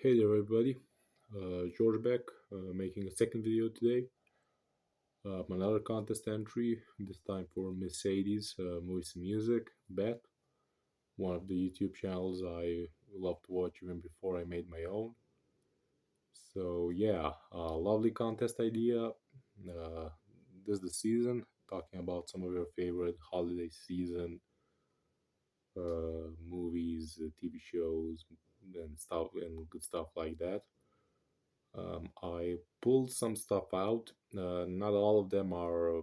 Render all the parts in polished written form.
Hey there, everybody. George back, making a second video today. Another contest entry, this time for Mercedes Movies and Music, Bet, one of the YouTube channels I love to watch even before I made my own. So, yeah, lovely contest idea. This is the season, talking about some of your favorite holiday season movies, TV shows, and stuff, and good stuff like that. I pulled some stuff out. Not all of them are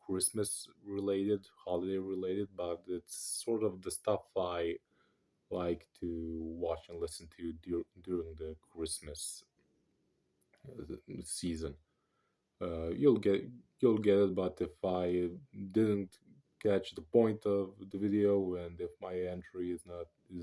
Christmas related, holiday related, but it's sort of the stuff I like to watch and listen to during the Christmas season. You'll get it, but if I didn't catch the point of the video and if my entry is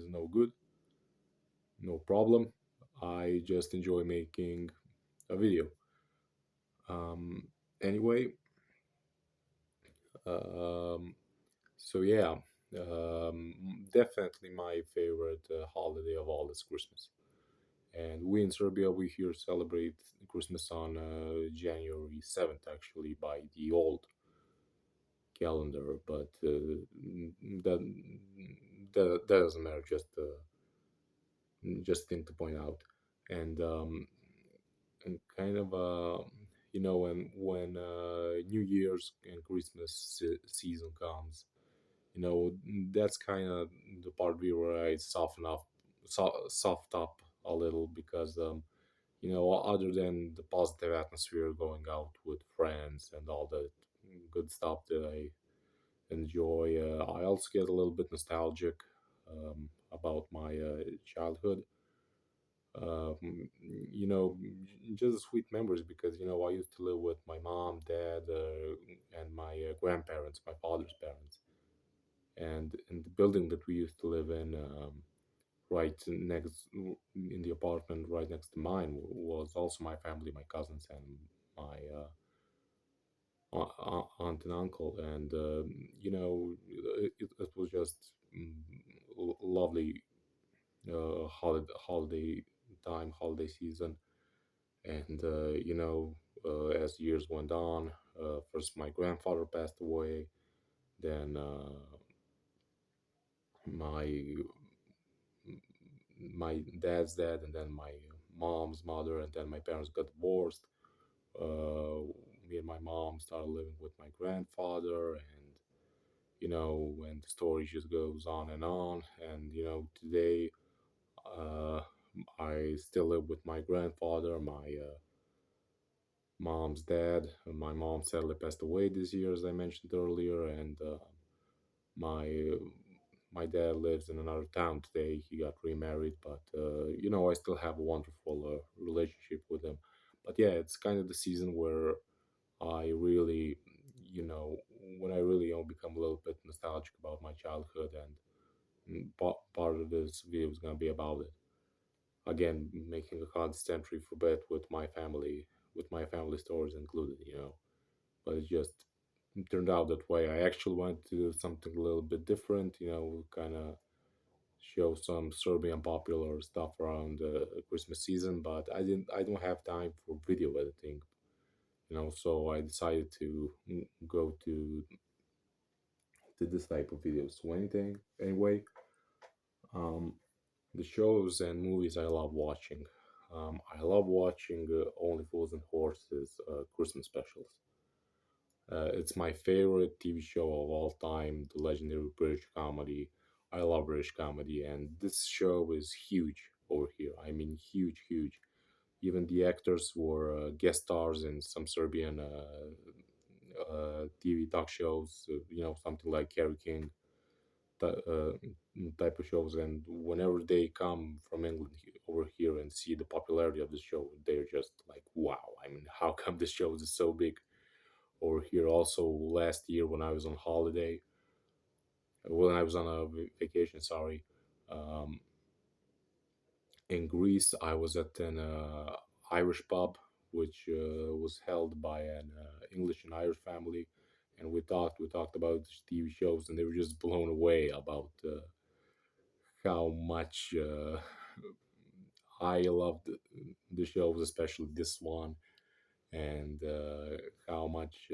no good, no problem. I just enjoy making a video. Um, anyway, Um, so yeah, definitely my favorite holiday of all is Christmas. And we in Serbia we here celebrate Christmas on January 7th, actually by the old calendar, but that that doesn't matter. Just thing to point out, and and kind of when New Year's and Christmas season comes, that's kind of the part where I soft up a little because other than the positive atmosphere going out with friends and all that good stuff that I enjoy, I also get a little bit nostalgic about my childhood. You know, just sweet memories because I used to live with my mom, dad, and my grandparents, my father's parents, and in the building that we used to live in, right next in the apartment right next to mine was also my family, my cousins, and my aunt and uncle, and it was just lovely holiday time, holiday season, and as years went on, first my grandfather passed away, then my my dad's dad, and then my mom's mother, and then my parents got divorced. Me and my mom started living with my grandfather, and and the story just goes on and on. And today, uh, I still live with my grandfather, my mom's dad. My mom sadly passed away this year, as I mentioned earlier, and my my dad lives in another town today. He got remarried, but I still have a wonderful relationship with him. But yeah, it's kind of the season where I really, when I really become a little bit nostalgic about my childhood, and part of this video is gonna be about it. Again, making a constant entry for bed with my family stories included. But it just turned out that way. I actually wanted to do something a little bit different, kind of show some Serbian popular stuff around the Christmas season, but I don't have time for video editing, so I decided to go to this type of videos. So anything, anyway, um, the shows and movies I love watching. I love watching Only Fools and Horses Christmas specials. It's my favorite TV show of all time, the legendary British comedy. I love British comedy, and this show is huge over here. I mean, huge, huge. Even the actors were guest stars in some Serbian TV talk shows, something like Kerry King type of shows. And whenever they come from England over here and see the popularity of the show, they're just like, wow, I mean, how come this show is so big over here? Also, last year when I was on holiday, when I was on a vacation, sorry, um, in Greece, I was at an Irish pub, which was held by an English and Irish family, and we talked about TV shows, and they were just blown away about how much I loved the shows, especially this one, and how much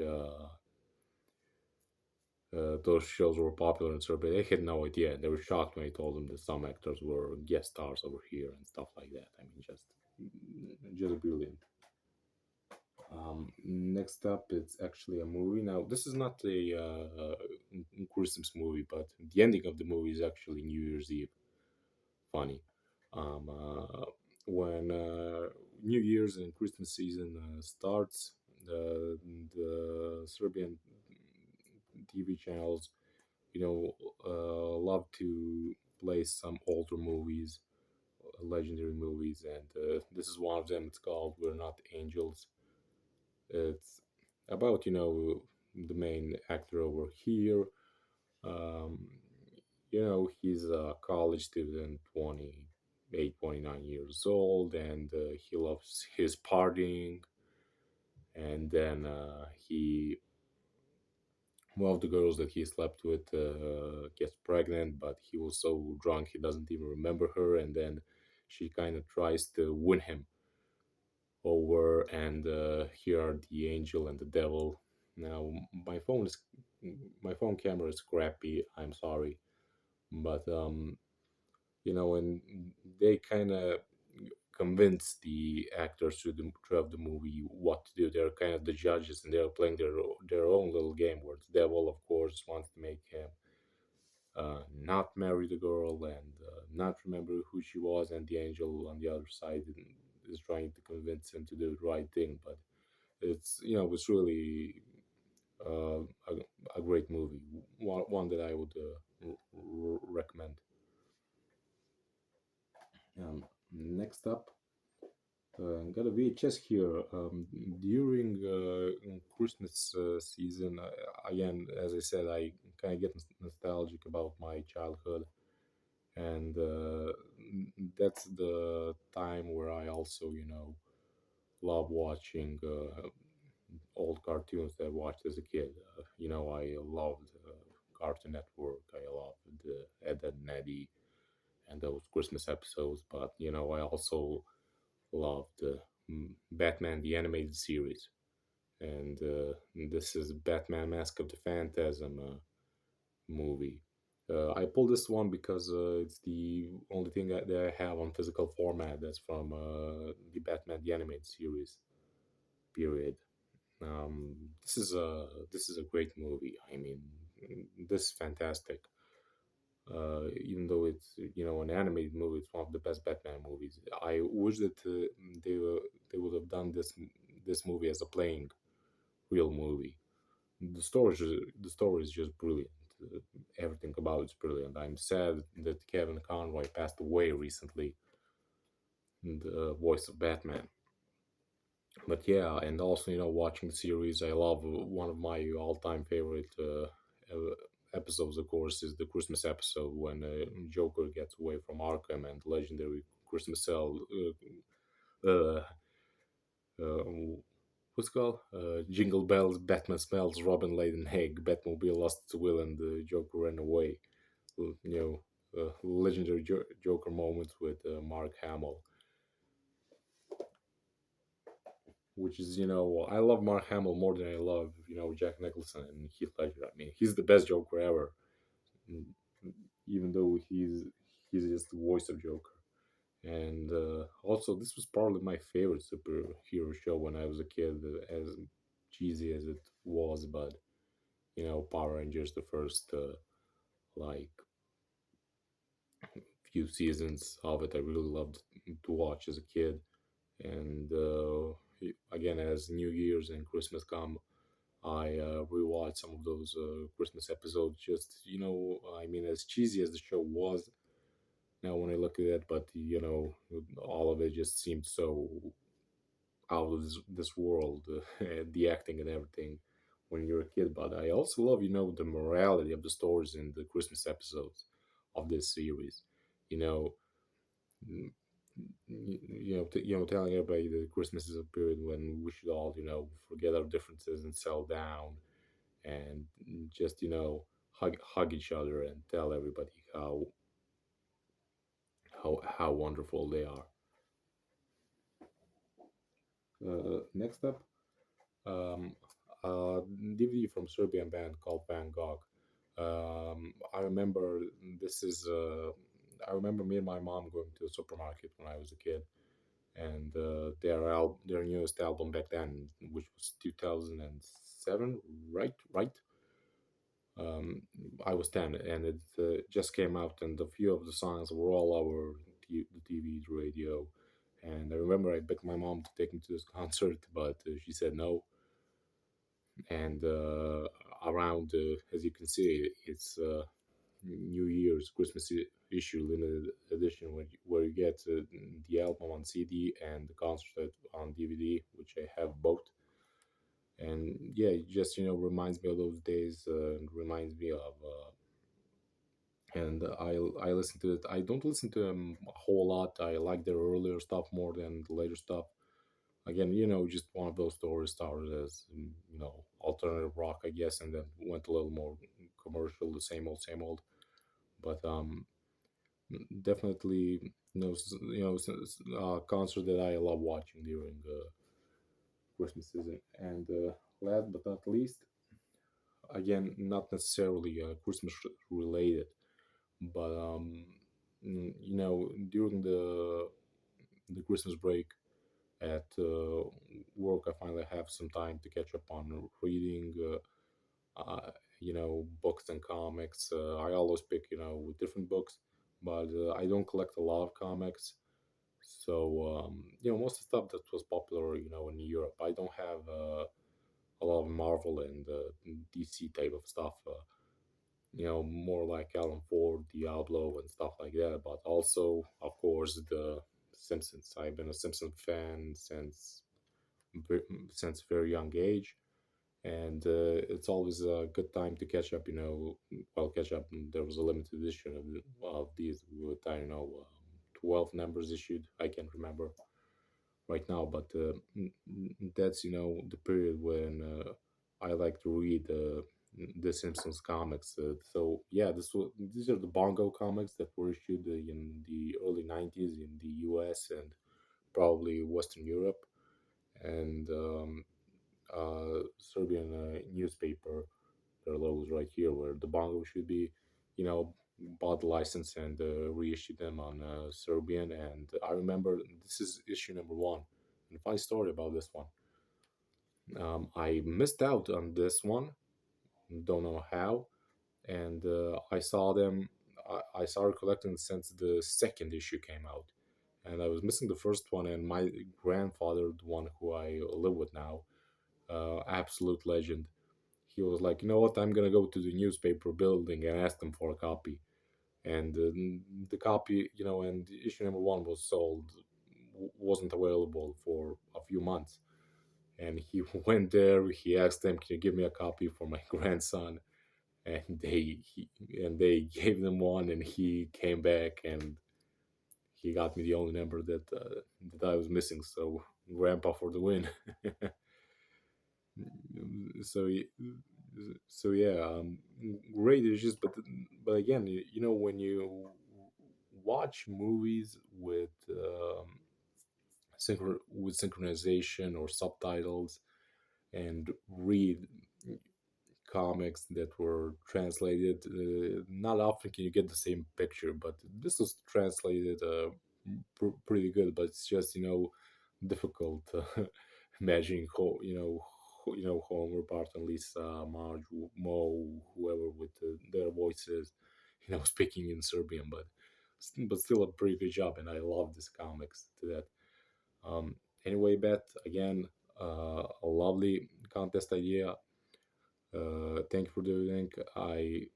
those shows were popular in Serbia. They had no idea. They were shocked when I told them that some actors were guest stars over here and stuff like that. I mean, just brilliant. Next up, it's actually a movie. Now, this is not a Christmas movie, but the ending of the movie is actually New Year's Eve. Funny. Um, uh, when New Year's and Christmas season starts, the, the Serbian TV channels, love to play some older movies, legendary movies, and this is one of them. It's called "We're Not Angels." It's about the main actor over here. Um, he's a college student, 28, 29 years old, and he loves his partying. And then one of the girls that he slept with gets pregnant, but he was so drunk he doesn't even remember her. And then she kind of tries to win him over, and here are the angel and the devil. Now, my phone camera is crappy. I'm sorry, but and they kind of convince the actors throughout the movie what to do. They're kind of the judges, and they're playing their own little game. Where the devil, of course, wants to make him not marry the girl and not remember who she was, and the angel on the other side is trying to convince him to do the right thing. But it's really uh, a great movie, one that I would recommend. Next up, got a VHS here. During Christmas season, again, as I said, I kind of get nostalgic about my childhood, and that's the time where I also, love watching old cartoons that I watched as a kid. I loved Cartoon Network. I loved Ed, Edd and Eddie and those Christmas episodes. But I also loved Batman the animated series, and this is Batman: Mask of the Phantasm movie. I pulled this one because it's the only thing that I have on physical format that's from the Batman the animated series period. This is a great movie. I mean, this is fantastic. Even though it's an animated movie, it's one of the best Batman movies. I wish that they would have done this movie as a playing real movie. The story is just brilliant. Uh, Everything about it's brilliant. I'm sad that Kevin Conroy passed away recently, the voice of Batman. But yeah, and also watching the series, I love one of my all-time favorite episodes, of course, is the Christmas episode when Joker gets away from Arkham and legendary Christmas cell. Uh, uh, what's it called? Jingle bells, Batman smells, Robin laid an egg, Batmobile lost its will, and the Joker ran away. Legendary Joker moments with Mark Hamill, which is, I love Mark Hamill more than I love, Jack Nicholson and Heath Ledger. I mean, he's the best Joker ever, mm, even though he's just the voice of Joker. And also, this was probably my favorite superhero show when I was a kid, as cheesy as it was. But Power Rangers, the first like few seasons of it, I really loved to watch as a kid. And again, as New Year's and Christmas come, I rewatched some of those Christmas episodes. Just I mean, as cheesy as the show was, now when I look at it, but all of it just seemed so out of this world, the acting and everything when you're a kid. But I also love, the morality of the stories in the Christmas episodes of this series. You know, mm, telling everybody that Christmas is a period when we should all, forget our differences and settle down and just hug each other and tell everybody how wonderful they are. Next up, um, a DVD from Serbian band called Van Gogh. I remember this is. I remember me and my mom going to the supermarket when I was a kid, and their newest album back then, which was 2007, right? Right. Um, I was 10, and it just came out, and a few of the songs were all over the TV, the radio. And I remember I begged my mom to take me to this concert, but she said no. And around, as you can see, it's New Year's Christmas issue limited edition, where you get the album on CD and the concert on DVD, which I have both. And yeah, it just reminds me of those days, and reminds me of. And I listen to it. I don't listen to them a whole lot. I like their earlier stuff more than the later stuff. Again, just one of those stories started as alternative rock, I guess, and then went a little more commercial, the same old. But definitely, concert that I love watching during Christmas season. And last but not least, again, not necessarily Christmas related, but during the Christmas break at work, I finally have some time to catch up on reading, books and comics. I always pick, different books, but I don't collect a lot of comics. So, most of the stuff that was popular, in Europe, I don't have a lot of Marvel and DC type of stuff. More like Alan Ford, Diablo, and stuff like that. But also, of course, the Simpsons. I've been a Simpsons fan since very young age, and it's always a good time to catch up. Well, catch up. There was a limited edition of these with 12 numbers issued. I can't remember right now, but that's the period when I like to read the Simpsons comics. So yeah, these are the Bongo comics that were issued in the early '90s in the U.S. and probably Western Europe, and Serbian newspaper. Their logos right here, where the Bongo should be, bought the license and reissued them on Serbian. And I remember this is issue number one. And funny story about this one. I missed out on this one. Don't know how. And I saw them. I started collecting since the second issue came out, and I was missing the first one. And my grandfather, the one who I live with now, absolute legend. He was like, you know what? I'm gonna go to the newspaper building and ask them for a copy. And the copy, and issue number one was sold, wasn't available for a few months. And he went there. He asked them, "Can you give me a copy for my grandson?" And they gave them one. And he came back and he got me the only number that I was missing. So Grandpa for the win. so y- so yeah, great issues. But again, when you watch movies with synchronization or subtitles, and read comics that were translated. Not often can you get the same picture, but this was translated pretty good. But it's just difficult imagining Homer, Bart, and Lisa, Marge, Mo, whoever with their voices, speaking in Serbian, but still a pretty good job, and I love this comics to that. Um, anyway, Beth, again, a lovely contest idea. Thank you for the link. I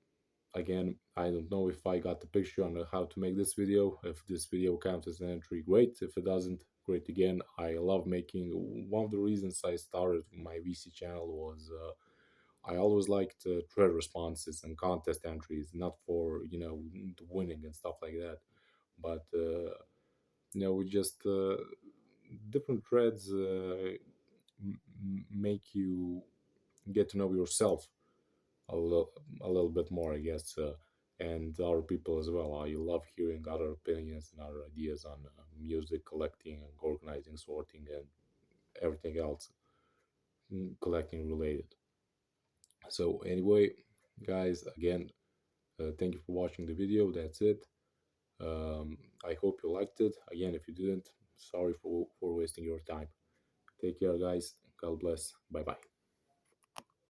don't know if I got the picture on how to make this video. If this video counts as an entry, great. If it doesn't, great again. I love making. One of the reasons I started my VC channel was I always liked thread responses and contest entries, not for winning and stuff like that, but just different threads make you get to know yourself a little bit more, I guess, and other people as well. I love hearing other opinions and other ideas on music collecting and organizing, sorting, and everything else collecting related. So anyway, guys, again, thank you for watching the video. That's it. I hope you liked it. Again, if you didn't, sorry for wasting your time. Take care, guys. God bless. Bye bye.